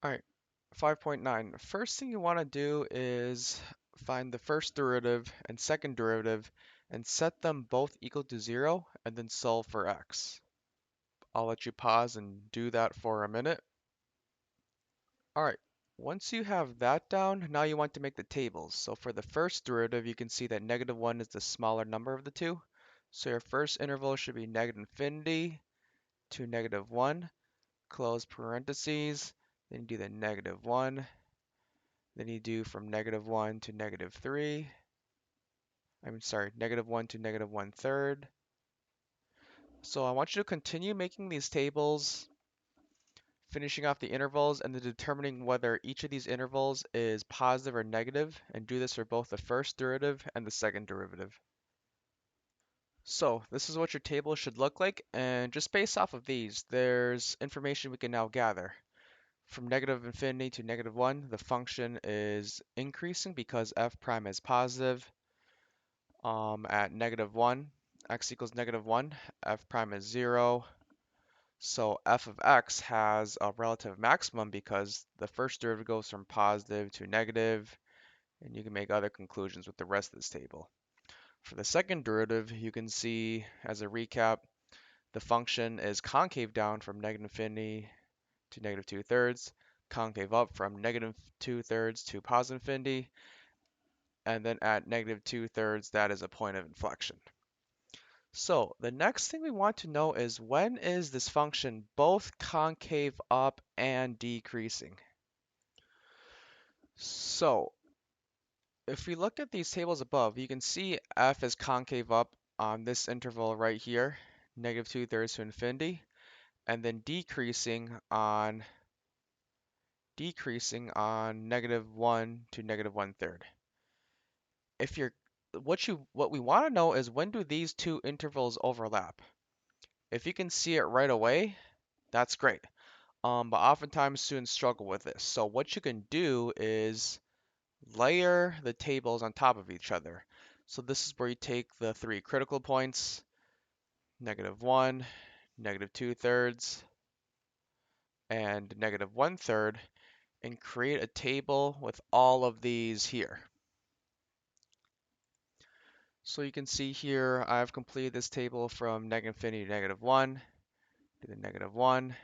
All right, 5.9. First thing you want to do is find the first derivative and second derivative and set them both equal to 0 and then solve for x. I'll let you pause and do that for a minute. All right, once you have that down, now you want to make the tables. So for the first derivative, you can see that -1 is the smaller number of the two. So your first interval should be -infinity to -1, close parentheses, then you do the -1. Then you do from -1 to -3. I'm sorry, -1 to -1/3. So I want you to continue making these tables, finishing off the intervals, and then determining whether each of these intervals is positive or negative, and do this for both the first derivative and the second derivative. So this is what your table should look like, and just based off of these, there's information we can now gather. From -infinity to -1, the function is increasing because f prime is positive. At -1, x equals -1, f prime is 0. So f of x has a relative maximum because the first derivative goes from positive to negative, and you can make other conclusions with the rest of this table. For the second derivative, you can see, as a recap, the function is concave down from -infinity to -2/3, concave up from -2/3 to +infinity, and then at -2/3, that is a point of inflection. So the next thing we want to know is, when is this function both concave up and decreasing? So if we look at these tables above, you can see f is concave up on this interval right here, -2/3 to infinity, and then decreasing on -1 to -1/3. If you're what we want to know is, when do these two intervals overlap? If you can see it right away, that's great. But oftentimes students struggle with this. So what you can do is layer the tables on top of each other. So this is where you take the three critical points, -1, -2/3, and -1/3, and create a table with all of these here. So you can see here, I've completed this table from -infinity to -1, to the -1,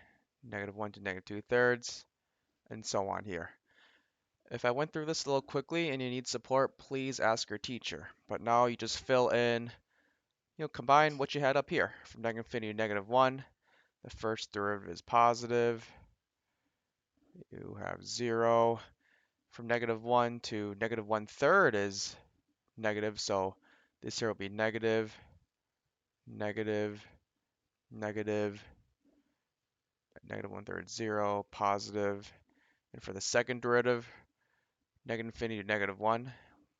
-1 to -2/3, and so on here. If I went through this a little quickly and you need support, please ask your teacher. But now you just fill in, combine what you had up here. From -infinity to -1, the first derivative is positive. You have 0. From -1 to -1/3 is negative, so this here will be negative, negative, negative, -1/3, 0, positive. And for the second derivative, -infinity to -1,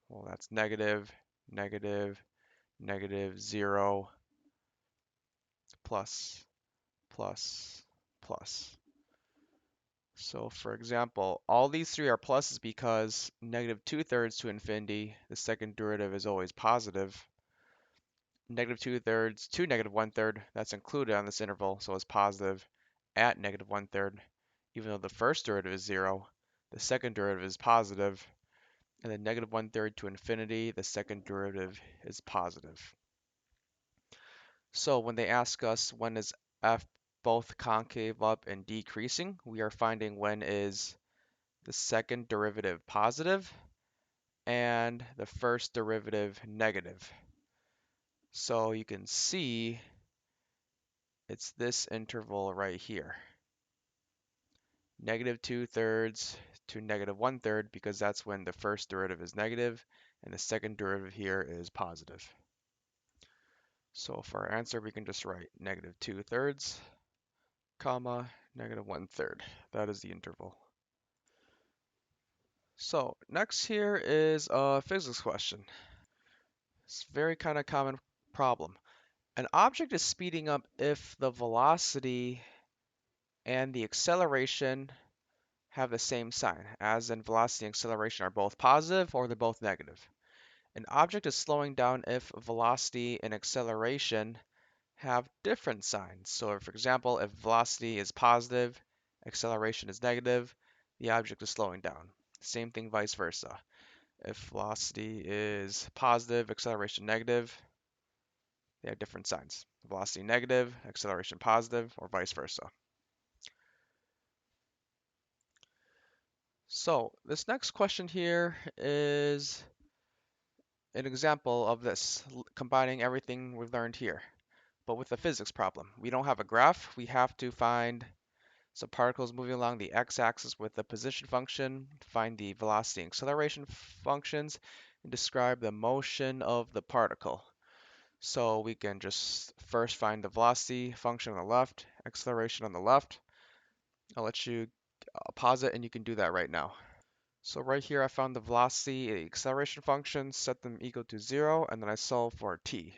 well, that's negative, negative, negative, 0, plus, plus, plus. So for example, all these three are pluses because -2/3 to infinity, the second derivative is always positive. -2/3 to -1/3, that's included on this interval, so it's positive at -1/3. Even though the first derivative is 0, the second derivative is positive, and then -1/3 to infinity, the second derivative is positive. So when they ask us when is f both concave up and decreasing, we are finding when is the second derivative positive and the first derivative negative. So you can see it's this interval right here, -2/3 to -1/3, because that's when the first derivative is negative and the second derivative here is positive. So for our answer, we can just write -2/3, comma, -1/3. That is the interval. So next here is a physics question. It's a very kind of common problem. An object is speeding up if the velocity and the acceleration have the same sign, as in velocity and acceleration are both positive or they're both negative. An object is slowing down if velocity and acceleration have different signs. So for example, if velocity is positive, acceleration is negative, the object is slowing down. Same thing vice versa. If velocity is positive, acceleration negative, they have different signs. Velocity negative, acceleration positive, or vice versa. So this next question here is an example of this, combining everything we've learned here, but with a physics problem. We don't have a graph. We have to find some particles moving along the x-axis with the position function, find the velocity and acceleration functions, and describe the motion of the particle. So we can just first find the velocity function on the left, acceleration on the left. I'll let you pause it and you can do that right now. So right here I found the velocity and acceleration functions, set them equal to 0, and then I solve for t.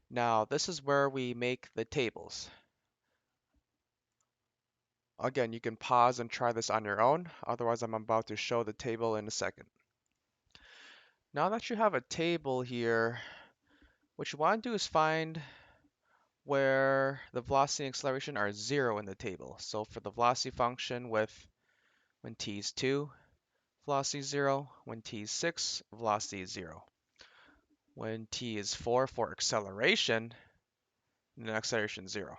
Now this is where we make the tables. Again, you can pause and try this on your own, otherwise I'm about to show the table in a second. Now that you have a table here, what you want to do is find where the velocity and acceleration are 0 in the table. So for the velocity function when t is 2, velocity is 0. When t is 6, velocity is 0. When t is 4 for acceleration, then acceleration is 0.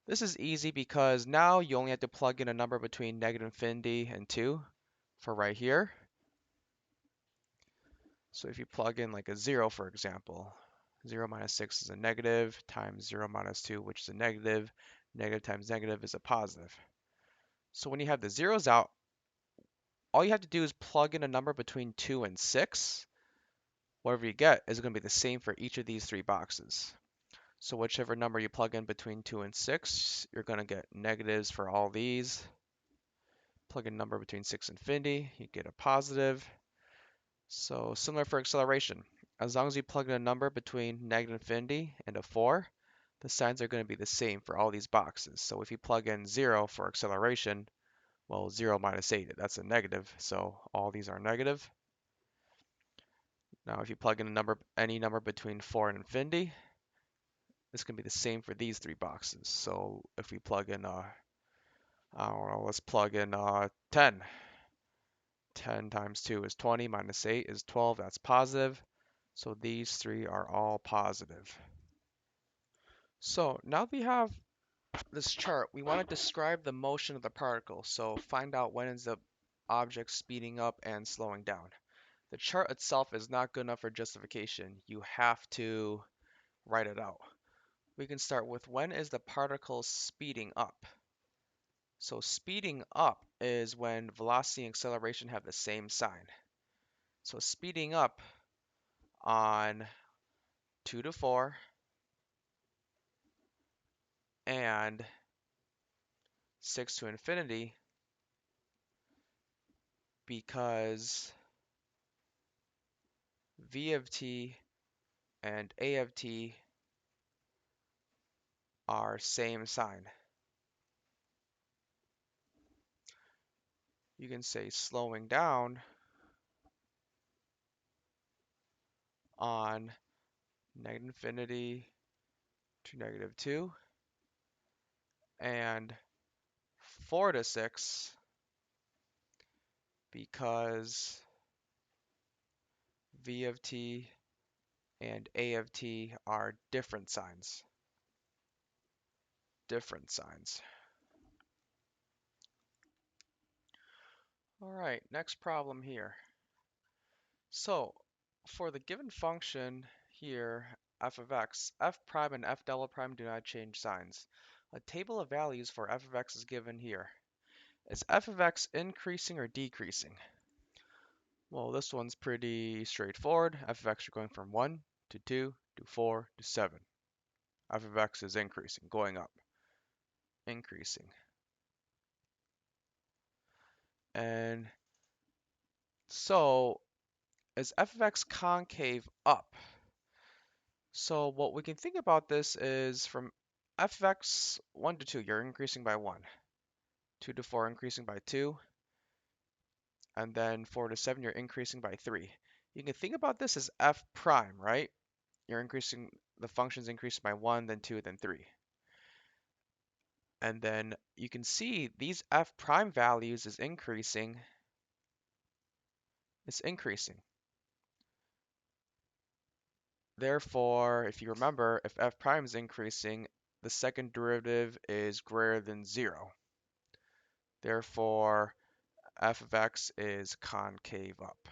This is easy because now you only have to plug in a number between negative infinity and 2 for right here. So if you plug in like a 0, for example, 0 minus 6 is a negative, times 0 minus 2, which is a negative, negative times negative is a positive. So when you have the zeros out, all you have to do is plug in a number between 2 and 6. Whatever you get is going to be the same for each of these three boxes. So whichever number you plug in between 2 and 6, you're going to get negatives for all these. Plug in a number between 6 and infinity, you get a positive. So similar for acceleration. As long as you plug in a number between negative infinity and a 4, the signs are going to be the same for all these boxes. So if you plug in 0 for acceleration, well, 0 minus 8, that's a negative, so all these are negative. Now if you plug in any number between 4 and infinity, this can be the same for these three boxes. So if we plug in, I don't know, let's plug in 10. 10 times 2 is 20, minus 8 is 12, that's positive. So these three are all positive. So now that we have this chart, we want to describe the motion of the particle. So find out when is the object speeding up and slowing down. The chart itself is not good enough for justification. You have to write it out. We can start with when is the particle speeding up? So speeding up is when velocity and acceleration have the same sign. So speeding up on 2 to 4 and 6 to infinity, because v of t and a of t are same sign. You can say slowing down on negative infinity to negative 2 and 4 to 6, because v of t and a of t are different signs. Different signs. All right, next problem here. So for the given function here, f of x, f prime and f double prime do not change signs. A table of values for f of x is given here. Is f of x increasing or decreasing? Well, this one's pretty straightforward. F of x are going from 1 to 2 to 4 to 7. F of x is increasing, going up, increasing. And so is f of x concave up? So what we can think about this is from f of x 1 to 2, you're increasing by 1. 2 to 4, increasing by 2. And then 4 to 7, you're increasing by 3. You can think about this as f prime, right? You're increasing, the function's increasing by 1, then 2, then 3. And then you can see these f prime values is increasing. It's increasing. Therefore, if you remember, if f prime is increasing, the second derivative is greater than 0. Therefore, f of x is concave up.